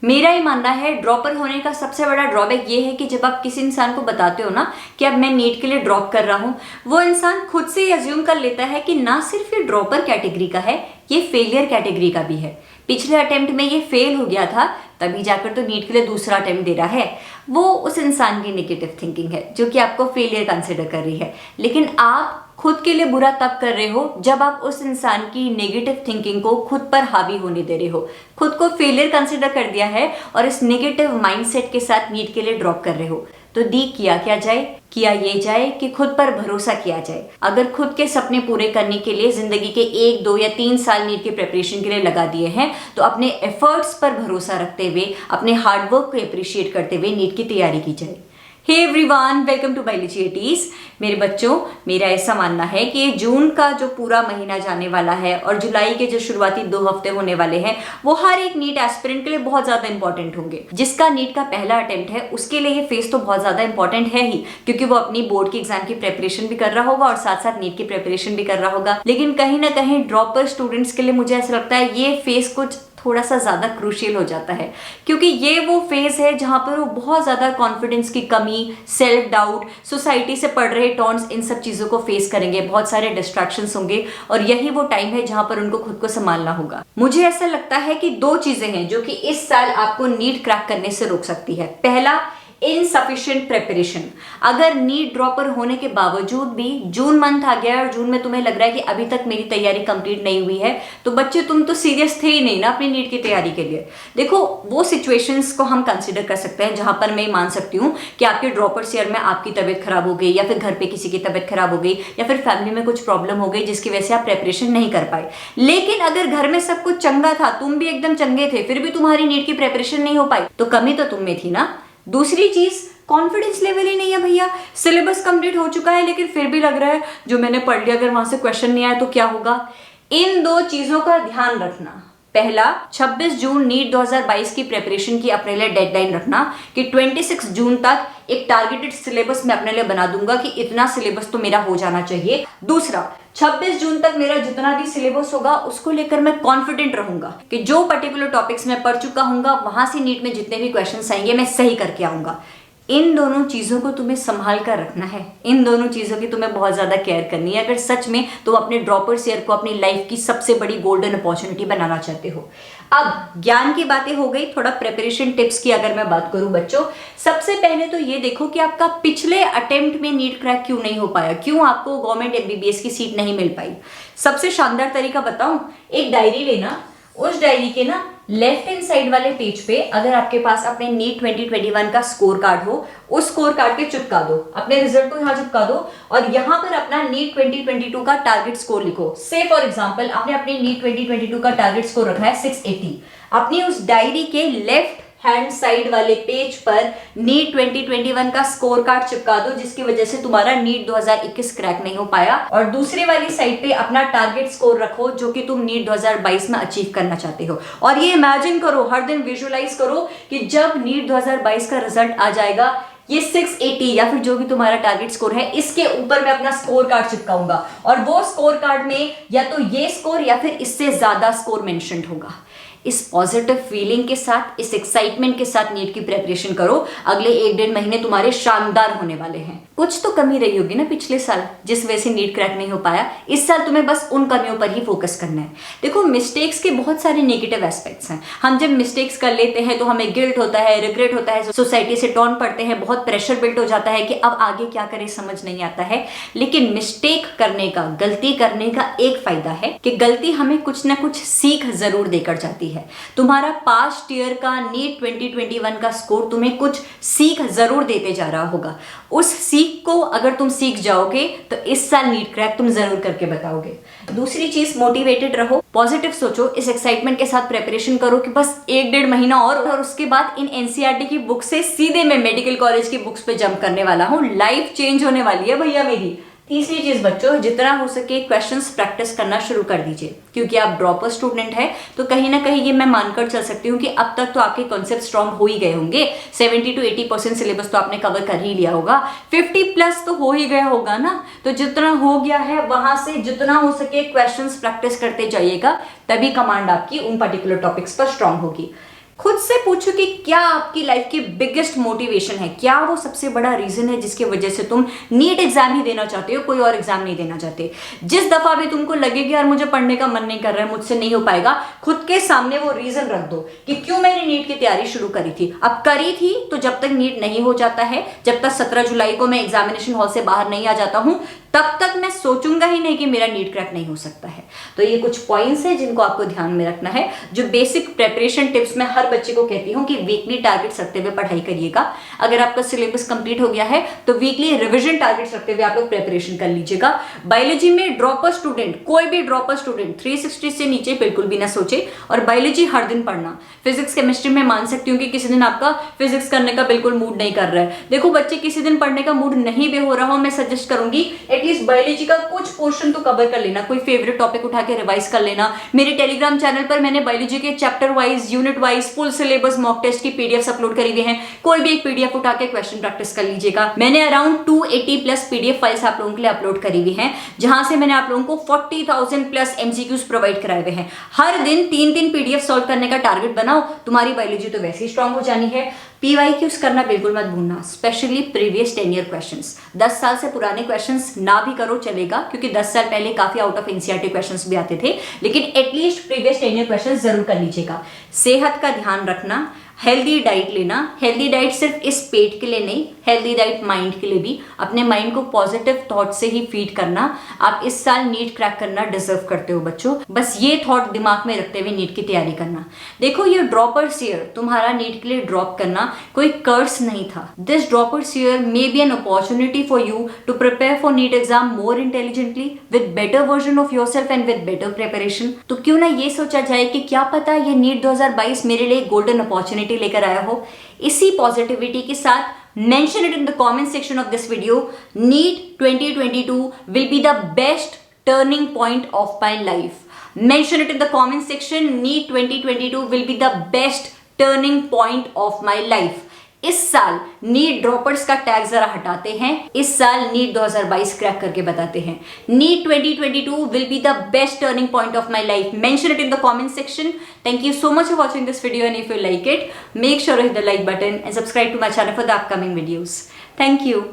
मेरा ही मानना है ड्रॉपर होने का सबसे बड़ा ड्रॉबैक ये है कि जब आप किसी इंसान को बताते हो ना कि अब मैं नीट के लिए ड्रॉप कर रहा हूँ, वो इंसान खुद से ही अज्यूम कर लेता है कि ना सिर्फ ये ड्रॉपर कैटेगरी का है, ये फेलियर कैटेगरी का भी है। पिछले अटेम्प्ट में ये फेल हो गया था, तभी जाकर तो नीट के लिए दूसरा अटेम्प्ट दे रहा है। वो उस इंसान की नेगेटिव थिंकिंग है जो कि आपको फेलियर कंसिडर कर रही है। लेकिन आप खुद के लिए बुरा तब कर रहे हो जब आप उस इंसान की नेगेटिव थिंकिंग को खुद पर हावी होने दे रहे हो, खुद को फेलियर कंसिडर कर दिया है और इस नेगेटिव माइंडसेट के साथ नीट के लिए ड्रॉप कर रहे हो। तो दी किया क्या जाए? किया ये जाए कि खुद पर भरोसा किया जाए। अगर खुद के सपने पूरे करने के लिए जिंदगी के 1, 2 या 3 साल नीट के प्रिपरेशन के लिए लगा दिए हैं, तो अपने एफर्ट्स पर भरोसा रखते हुए, अपने हार्डवर्क को अप्रिशिएट करते हुए नीट की तैयारी की जाए। Hey everyone, welcome to biology eighties. मेरे बच्चों, मेरा ऐसा मानना है कि जून का जो पूरा महीना जाने वाला है और जुलाई के जो शुरुआती 2 हफ्ते होने वाले हैं, वो हर एक नीट एस्पिरेंट के लिए बहुत ज्यादा इंपॉर्टेंट होंगे। जिसका नीट का पहला अटेम्प्ट है उसके लिए ये फेज तो बहुत ज्यादा इंपॉर्टेंट है ही, क्योंकि वो अपनी बोर्ड के एग्जाम की प्रिपरेशन भी कर रहा होगा और साथ साथ नीट की प्रिपरेशन भी कर रहा होगा। लेकिन कहीं ना कहीं ड्रॉपर स्टूडेंट्स के लिए मुझे ऐसा लगता है ये फेज कुछ थोड़ा सा ज्यादा क्रूशियल हो जाता है, क्योंकि ये वो फेज है जहां पर वो बहुत ज्यादा कॉन्फिडेंस की कमी, सेल्फ डाउट, सोसाइटी से पड़ रहे टॉन्ट्स, इन सब चीजों को फेस करेंगे। बहुत सारे डिस्ट्रैक्शंस होंगे और यही वो टाइम है जहां पर उनको खुद को संभालना होगा। मुझे ऐसा लगता है कि 2 चीजें हैं जो कि इस साल आपको नीट क्रैक करने से रोक सकती है। पहला, इनसफिशिएंट प्रिपरेशन। अगर नीट ड्रॉपर होने के बावजूद भी जून मंथ आ गया और जून में तुम्हें लग रहा है कि अभी तक मेरी तैयारी कंप्लीट नहीं हुई है, तो बच्चे तुम तो सीरियस थे ही नहीं ना अपनी नीट की तैयारी के लिए। देखो, वो सिचुएशंस को हम कंसिडर कर सकते हैं जहां पर मैं मान सकती हूँ कि आपके ड्रॉपर्स ईयर में आपकी तबीयत खराब हो गई, या फिर घर पे किसी की तबीयत खराब हो गई, या फिर फैमिली में कुछ प्रॉब्लम हो गई जिसकी वजह से आप प्रिपरेशन नहीं कर पाए। लेकिन अगर घर में सब कुछ चंगा था, तुम भी एकदम चंगे थे, फिर भी तुम्हारी नीट की प्रिपरेशन नहीं हो पाई, तो कमी तो तुम में थी ना। दूसरी चीज, कॉन्फिडेंस लेवल ही नहीं है भैया। सिलेबस कंप्लीट हो चुका है लेकिन फिर भी लग रहा है जो मैंने पढ़ लिया अगर वहां से क्वेश्चन नहीं आया तो क्या होगा। इन 2 चीजों का ध्यान रखना। पहला, 26 जून नीट 2022 की प्रिपरेशन की अपने लिए डेडलाइन रखना कि 26 जून तक एक टारगेटेड सिलेबस मैं अपने लिए बना दूंगा कि इतना सिलेबस तो मेरा हो जाना चाहिए। दूसरा, 26 जून तक मेरा जितना भी सिलेबस होगा उसको लेकर मैं कॉन्फिडेंट रहूंगा कि जो पर्टिकुलर टॉपिक्स मैं पढ़ चुका हूंगा वहां से नीट में जितने भी क्वेश्चंस आएंगे मैं सही करके आऊंगा। इन दोनों चीजों को तुम्हें संभाल कर रखना है। इन दोनों चीजों की तुम्हें बहुत ज्यादा केयर करनी है अगर सच में तुम अपने ड्रॉपर्स ईयर को अपनी लाइफ की सबसे बड़ी गोल्डन अपॉर्चुनिटी बनाना चाहते हो। अब ज्ञान की बातें हो गई, थोड़ा प्रिपरेशन टिप्स की अगर मैं बात करूं बच्चों, सबसे पहले तो ये देखो कि आपका पिछले अटेम्प्ट में नीट क्रैक क्यों नहीं हो पाया, क्यों आपको गवर्नमेंट MBBS की सीट नहीं मिल पाई। सबसे शानदार तरीका बताऊं, एक डायरी लेना, उस डायरी के ना लेफ्ट हैंड साइड वाले पेज पे अगर आपके पास अपने नीट 2021 का स्कोर कार्ड हो, उस स्कोर कार्ड पे चिपका दो, अपने रिजल्ट को यहाँ चिपका दो और यहाँ पर अपना नीट 2022 का टारगेट स्कोर लिखो। से फॉर एग्जांपल आपने अपने नीट 2022 का टारगेट स्कोर रखा है 680। अपनी उस डायरी के लेफ्ट हैंड साइड वाले पेज पर नीट 2021 का स्कोर कार्ड चिपका दो, जिसकी वजह से तुम्हारा नीट 2021 क्रैक नहीं हो पाया, और दूसरी वाली साइड पे अपना टारगेट स्कोर रखो जो कि तुम नीट 2022 में अचीव करना चाहते हो। और ये इमेजिन करो, हर दिन विजुअलाइज करो कि जब नीट 2022 का रिजल्ट आ जाएगा, ये 680 या फिर जो भी तुम्हारा टारगेट स्कोर है, इसके ऊपर मैं अपना स्कोर कार्ड चिपकाऊंगा और वो स्कोर कार्ड में या तो ये स्कोर या फिर इससे ज्यादा स्कोर मेंशन्ड होगा। इस पॉजिटिव फीलिंग के साथ, इस एक्साइटमेंट के साथ नीट की प्रिपरेशन करो। अगले 1-1.5 महीने तुम्हारे शानदार होने वाले हैं। कुछ तो कमी रही होगी ना पिछले साल जिस वजह से नीट क्रैक नहीं हो पाया, इस साल तुम्हें बस उन कमियों पर ही फोकस करना है। देखो, मिस्टेक्स के बहुत सारे नेगेटिव एस्पेक्ट्स हैं। हम जब मिस्टेक्स कर लेते हैं तो हमें गिल्ट होता है, रिग्रेट होता है, सोसाइटी से टॉन्ट पड़ते हैं, बहुत प्रेशर बिल्ट हो जाता है कि अब आगे क्या करें समझ नहीं आता है। लेकिन मिस्टेक करने का, गलती करने का एक फायदा है कि गलती हमें कुछ ना कुछ सीख जरूर देकर जाती है। तुम्हारा पास्ट ईयर का नीट 2021 का स्कोर तुम्हें कुछ सीख जरूर देते जा रहा होगा। उस सीख को अगर तुम सीख जाओगे तो इस साल नीट क्रैक तुम जरूर करके बताओगे। दूसरी चीज, मोटिवेटेड रहो, पॉजिटिव सोचो, इस एक्साइटमेंट के साथ प्रिपरेशन करो कि बस 1-1.5 महीना और उसके बाद इन NCERT की बुक से सीधे मैं मेडिकल कॉलेज की बुक्स पे जंप करने वाला हूँ। लाइफ चेंज होने वाली है भैया मेरी। तीसरी चीज बच्चों, जितना हो सके क्वेश्चंस प्रैक्टिस करना शुरू कर दीजिए, क्योंकि आप ड्रॉपर स्टूडेंट है तो कहीं ना कहीं ये मैं मानकर चल सकती हूँ कि अब तक तो आपके कॉन्सेप्ट स्ट्रॉन्ग हो ही गए होंगे। 70 to 80% सिलेबस तो आपने कवर कर ही लिया होगा, 50+ तो हो ही गया होगा ना। तो जितना हो गया है वहां से जितना हो सके क्वेश्चंस प्रैक्टिस करते जाइएगा, तभी कमांड आपकी उन पर्टिकुलर टॉपिक्स पर स्ट्रॉन्ग होगी। खुद से पूछो कि क्या आपकी लाइफ की बिगेस्ट मोटिवेशन है, क्या वो सबसे बड़ा रीजन है जिसकी वजह से तुम नीट एग्जाम ही देना चाहते हो, कोई और एग्जाम नहीं देना चाहते। जिस दफा भी तुमको लगेगी यार मुझे पढ़ने का मन नहीं कर रहा है, मुझसे नहीं हो पाएगा, खुद के सामने वो रीजन रख दो कि क्यों मैंने नीट की तैयारी शुरू करी थी। अब करी थी तो जब तक नीट नहीं हो जाता है, जब तक 17 जुलाई को मैं एग्जामिनेशन हॉल से बाहर नहीं आ जाता हूं, तब तक मैं सोचूंगा ही नहीं कि मेरा नीट क्रैक नहीं हो सकता है। तो ये कुछ पॉइंट्स हैं जिनको आपको ध्यान में रखना है, जो बेसिक प्रेपरेशन टिप्स मैं हर बच्चे को कहती हूँ कि वीकली टारगेट्स रखते हुए पढ़ाई करिएगा। अगर आपका सिलेबस कंप्लीट हो गया है तो वीकली रिविजन टारगेट्स रखते हुए आप लोग प्रेपरेशन कर लीजिएगा। बायोलॉजी में ड्रॉपर स्टूडेंट, कोई भी ड्रॉपर स्टूडेंट 360 से नीचे बिल्कुल भी ना सोचे, और बायोलॉजी हर दिन पढ़ना। फिजिक्स केमिस्ट्री में मान सकती हूँ कि किसी दिन आपका फिजिक्स करने का बिल्कुल मूड नहीं कर रहा है। देखो बच्चे, किसी दिन पढ़ने का मूड नहीं भी हो रहा हो, मैं सजेस्ट करूंगी एटलीस्ट बायोलॉजी का कुछ पोर्शन तो कवर कर लेना, कोई फेवरेट टॉपिक उठा के रिवाइज कर लेना। मेरे टेलीग्राम चैनल पर मैंने बायोलॉजी के chapter wise, unit wise, full syllabus, mock test की पीडीएफ अपलोड करी हुई हैं। कोई भी एक पीडीएफ उठा के क्वेश्चन प्रैक्टिस कर लीजिएगा। मैंने अराउंड 280 प्लस पीडीएफ फाइल्स आप लोगों के लिए अपलोड करी हुई हैं, जहां से मैंने आप लोगों को 40,000 प्लस एमसीक्यूज प्रोवाइड कराए हुए हैं। हर दिन 3-3 पीडीएफ सॉल्व करने का टारगेट बनाओ, तुम्हारी बायोलॉजी तो वैसे ही स्ट्रांग हो जानी है। पीवाईक्यूज करना बिल्कुल मत भूलना, स्पेशली प्रीवियस 10 ईयर क्वेश्चंस। 10 साल से पुराने क्वेश्चंस ना भी करो चलेगा, क्योंकि 10 साल पहले काफी आउट ऑफ एनसीईआरटी क्वेश्चंस भी आते थे, लेकिन एटलीस्ट प्रीवियस 10 ईयर क्वेश्चंस जरूर कर लीजिएगा। सेहत का ध्यान रखना, हेल्दी डाइट लेना। हेल्दी डाइट सिर्फ इस पेट के लिए नहीं, हेल्दी डाइट माइंड के लिए भी। अपने माइंड को पॉजिटिव थॉट से ही फीड करना। आप इस साल नीट क्रैक करना डिजर्व करते हो बच्चों, बस ये थॉट दिमाग में रखते हुए नीट की तैयारी करना। देखो ये ड्रॉपर्स ईयर, तुम्हारा नीट के लिए ड्रॉप करना कोई कर्स नहीं था। This droppers year may be an opportunity for you to prepare for NEET exam more intelligently with better version of yourself and with better preparation. तो क्यों ना ये सोचा जाए कि क्या पता ये नीट 2022 मेरे लिए गोल्डन अपॉर्चुनिटी लेकर आया हो। इसी पॉजिटिविटी के साथ mention it in the comment section of this video. NEET 2022 will be the best turning point of my life. Mention it in the comment section, NEET 2022 will be the best turning point of my life. इस साल NEET droppers का tag जरा हटाते हैं, इस साल NEET 2022 crack करके बताते हैं। NEET 2022 will be the best turning point of my life. Mention it in the comment section. Thank you so much for watching this video, and if you like it, make sure to hit the like button and subscribe to my channel for the upcoming videos. Thank you.